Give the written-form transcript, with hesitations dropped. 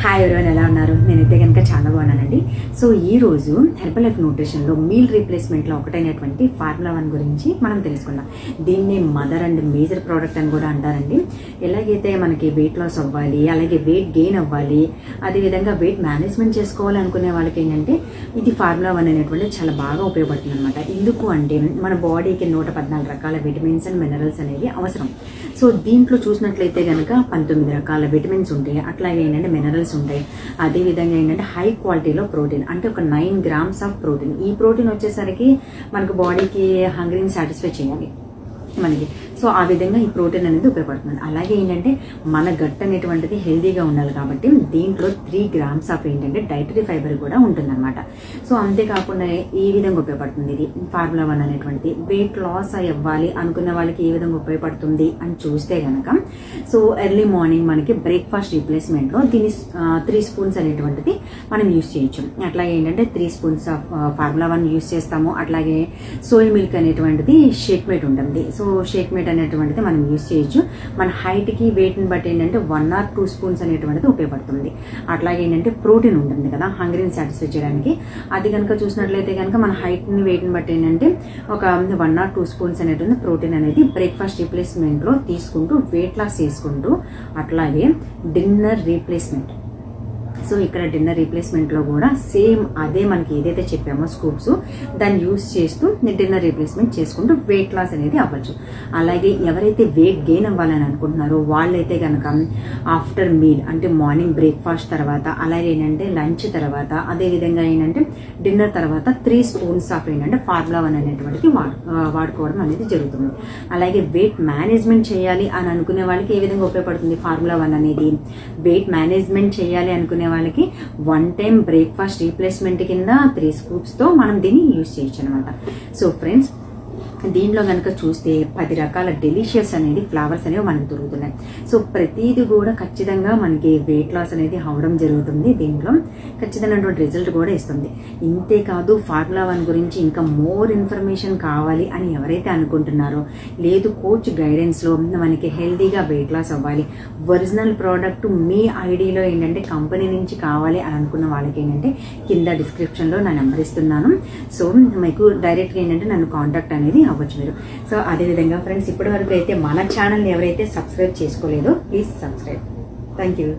Hi ఎవరైనా ఎలా ఉన్నారు? నేనైతే కనుక చాలా బాగున్నానండి. సో ఈ రోజు హెర్బల్ లైఫ్ న్యూట్రిషన్లో మీల్ రీప్లేస్మెంట్లో ఒకటైనటువంటి ఫార్ములా 1 గురించి మనం తెలుసుకుందాం. దీన్ని మదర్ అండ్ మేజర్ ప్రోడక్ట్ అని కూడా అంటారండి. ఎలాగైతే మనకి వెయిట్ లాస్ అవ్వాలి, అలాగే వెయిట్ గెయిన్ అవ్వాలి, అదేవిధంగా వెయిట్ మేనేజ్మెంట్ చేసుకోవాలి అనుకునే వాళ్ళకి ఏంటంటే ఇది ఫార్ములా 1 అనేటువంటి చాలా బాగా ఉపయోగపడుతుంది అనమాట. ఎందుకు అంటే మన బాడీకి 114 రకాల విటమిన్స్ అండ్ మినరల్స్ అనేవి అవసరం. సో దీంట్లో చూసినట్లయితే కనుక 19 రకాల విటమిన్స్ ఉంటాయి, అట్లాగే ఏంటంటే మినరల్స్ ఉంటాయి. అదేవిధంగా ఏంటంటే హై క్వాలిటీలో ప్రోటీన్, అంటే ఒక 9 grams ఆఫ్ ప్రోటీన్. ఈ ప్రోటీన్ వచ్చేసరికి మనకు బాడీకి హంగ్రీని సాటిస్ఫై చేయాలి మనకి. సో ఆ విధంగా ఈ ప్రోటీన్ అనేది ఉపయోగపడుతుంది. అలాగే ఏంటంటే మన గట్ అనేటువంటిది హెల్దీగా ఉండాలి కాబట్టి దీంట్లో 3 grams ఆఫ్ ఏంటంటే డైటరీ ఫైబర్ కూడా ఉంటుందన్నమాట. సో అంతేకాకుండా ఈ విధంగా ఉపయోగపడుతుంది ఇది ఫార్ములా 1 అనేటువంటిది. వెయిట్ లాస్ అవ్వాలి అనుకున్న వాళ్ళకి ఏ విధంగా ఉపయోగపడుతుంది అని చూస్తే కనుక, సో ఎర్లీ మార్నింగ్ మనకి బ్రేక్ఫాస్ట్ రీప్లేస్మెంట్లో దీని 3 స్పూన్స్ అనేటువంటిది మనం యూస్ చేయొచ్చు. అట్లాగే ఏంటంటే 3 స్పూన్స్ ఆఫ్ ఫార్ములా 1 యూస్ చేస్తాము. అట్లాగే సోయ్ మిల్క్ అనేటువంటిది షేక్ మేట్ ఉంటుంది. సో షేక్ మేట్ అనేటువంటిది మనం యూస్ చేయొచ్చు. మన హైట్కి వెయిట్ని బట్టి ఏంటంటే 1 or 2 స్పూన్స్ అనేటువంటిది ఉపయోగపడుతుంది. అట్లాగే ఏంటంటే ప్రోటీన్ ఉంటుంది కదా హంగ్రీని సాటిస్ఫై చేయడానికి, అది కనుక చూసినట్లయితే కనుక మన హైట్ని వెయిట్ని బట్టి ఏంటంటే ఒక 1 or 2 స్పూన్స్ అనేటువంటి ప్రోటీన్ అనేది బ్రేక్ఫాస్ట్ రీప్లేస్మెంట్లో తీసుకుంటూ వెయిట్ లాస్ చేసుకుంటూ, అట్లాగే డిన్నర్ రీప్లేస్మెంట్. సో ఇక్కడ డిన్నర్ రీప్లేస్మెంట్లో కూడా సేమ్ అదే మనకి ఏదైతే చెప్పామో స్కూప్స్ దాన్ని యూస్ చేస్తూ డిన్నర్ రీప్లేస్మెంట్ చేసుకుంటూ వెయిట్ లాస్ అనేది అవ్వచ్చు. అలాగే ఎవరైతే వెయిట్ గెయిన్ అవ్వాలని అనుకుంటున్నారో వాళ్ళైతే కనుక ఆఫ్టర్ మీల్, అంటే మార్నింగ్ బ్రేక్ఫాస్ట్ తర్వాత, అలాగే ఏంటంటే లంచ్ తర్వాత, అదేవిధంగా ఏంటంటే డిన్నర్ తర్వాత 3 స్పూన్స్ ఆఫ్ ఏంటంటే ఫార్ములా 1 అనేటువంటిది వాడుకోవడం అనేది జరుగుతుంది. అలాగే వెయిట్ మేనేజ్మెంట్ చేయాలి అని అనుకునే వాళ్ళకి ఏ విధంగా ఉపయోగపడుతుంది ఫార్ములా 1 అనేది? వెయిట్ మేనేజ్మెంట్ చేయాలి అనుకునే వాళ్ళకి 1 time బ్రేక్ఫాస్ట్ రీప్లేస్మెంట్ కింద 3 స్కూప్స్తో మనం దీన్ని యూజ్ చేయొచ్చు అనమాట. సో ఫ్రెండ్స్, దీంట్లో కనుక చూస్తే 10 రకాల డెలిషియస్ అనేది ఫ్లేవర్స్ అనేవి మనకు దొరుకుతున్నాయి. సో ప్రతిదీ కూడా ఖచ్చితంగా మనకి వెయిట్ లాస్ అనేది అవడం జరుగుతుంది. దీంట్లో ఖచ్చితమైనటువంటి రిజల్ట్ కూడా ఇస్తుంది. ఇంతేకాదు ఫార్ములా 1 గురించి ఇంకా మోర్ ఇన్ఫర్మేషన్ కావాలి అని ఎవరైతే అనుకుంటున్నారో, లేదు కోచ్ గైడెన్స్లో మనకి హెల్తీగా వెయిట్ లాస్ అవ్వాలి, ఒరిజినల్ ప్రోడక్ట్ మీ ఐడిలో ఏంటంటే కంపెనీ నుంచి కావాలి అని అనుకున్న వాళ్ళకి ఏంటంటే కింద డిస్క్రిప్షన్లో నా నెంబర్ ఇస్తున్నాను. సో మీకు డైరెక్ట్గా ఏంటంటే నన్ను కాంటాక్ట్ అనేది అవ్వచ్చు మీరు. సో అదేవిధంగా ఫ్రెండ్స్, ఇప్పటి వరకు అయితే మన ఛానల్ని ఎవరైతే సబ్స్క్రైబ్ చేసుకోలేదో ప్లీజ్ సబ్స్క్రైబ్. Thank you.